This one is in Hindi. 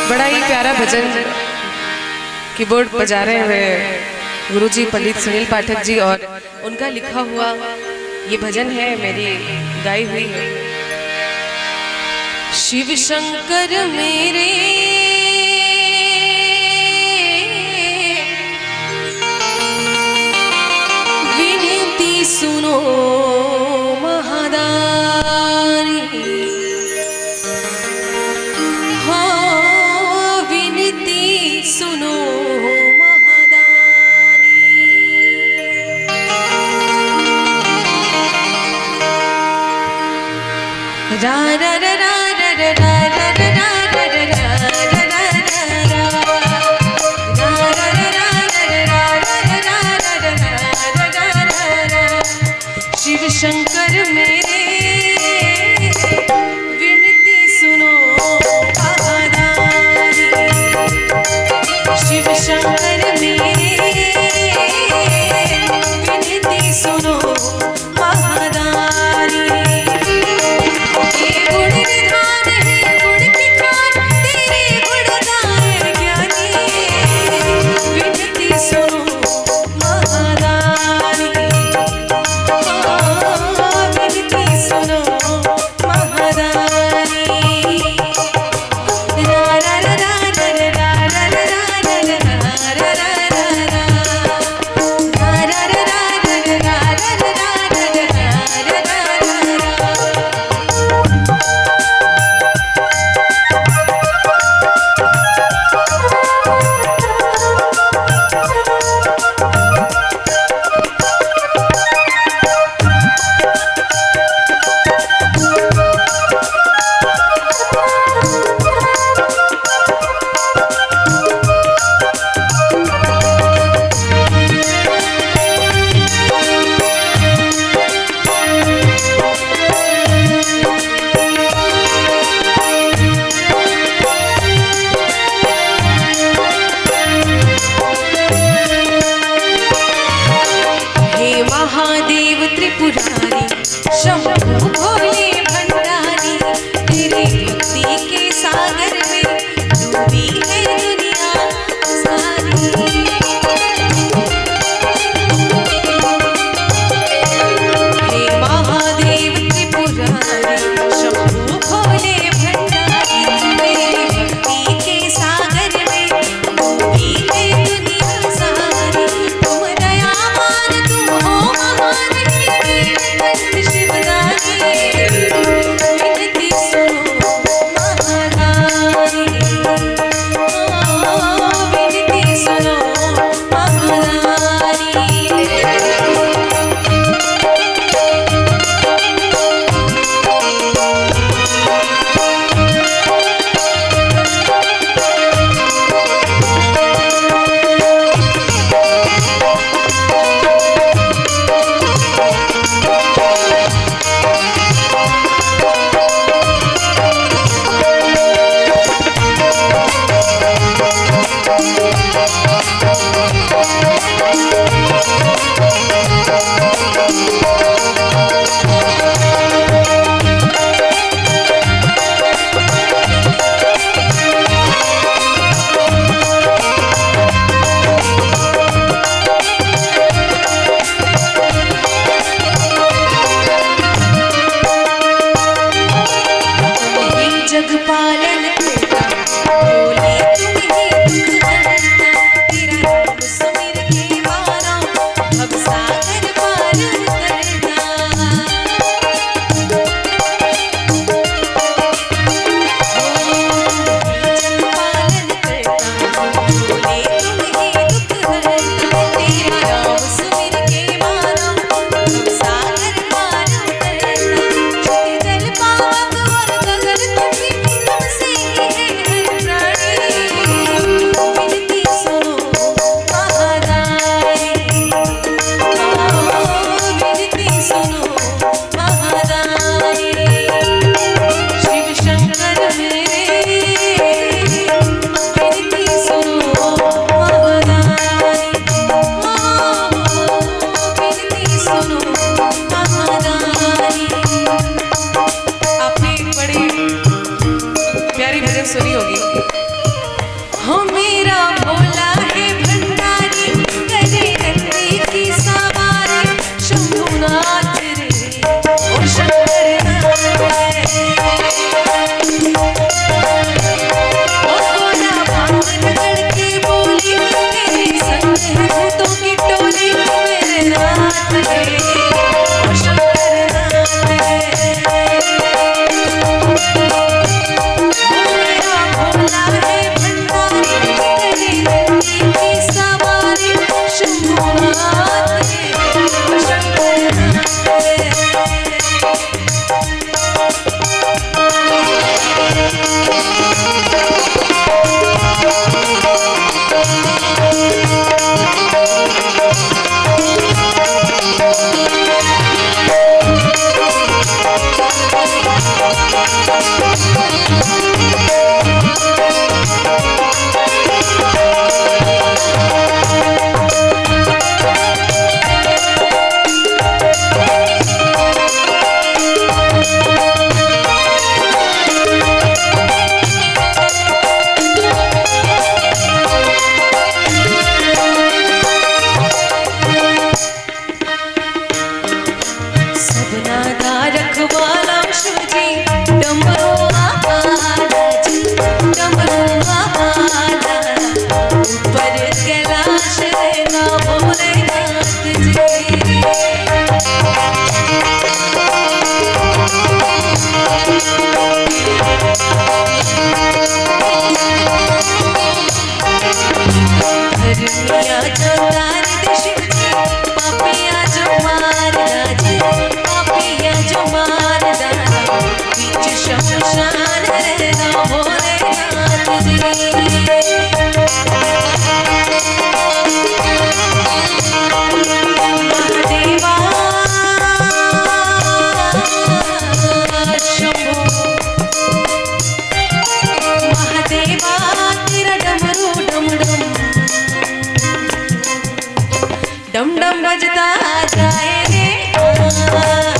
बड़ा ही प्यारा भजन कीबोर्ड बजा रहे हुए गुरुजी पंडित सुनील पाठक जी और उनका लिखा हुआ ये भजन है, मेरी गाई हुई है। शिव शंकर मेरे विनती सुनो महादानी, हाँ विनती सुनो महादानी। रा रा रा रा रा रा शिव शंकर मेरे विनती सुनो महादानी, शिव शंकर मेरे विनती सुनो महादानी। ये गुण निधान है गुण की खान, तेरे गुण गाए ज्ञानी, विनती सुनो महादानी, विनती सुनो महादानी। रा रा रा रा रा रा रा रा रा रा महादेव त्रिपुरारी शंभु भोले भंडारी, तेरी भक्ति के सागर में डूबी है दुनिया सारी। हे महादेव त्रिपुरारी शंभु भोले भंडारी, तेरी भक्ति के सागर में डूबी है दुनिया सारी। तुम दयावान तुम हो महान शिवदानी, विनती सुनो महादानी, विनती सुनो महादानी। जग पालन करता भोले तुम ही दुख हरता, तेरा नाम सुमिर के मारा डम डम बजता जाए रे।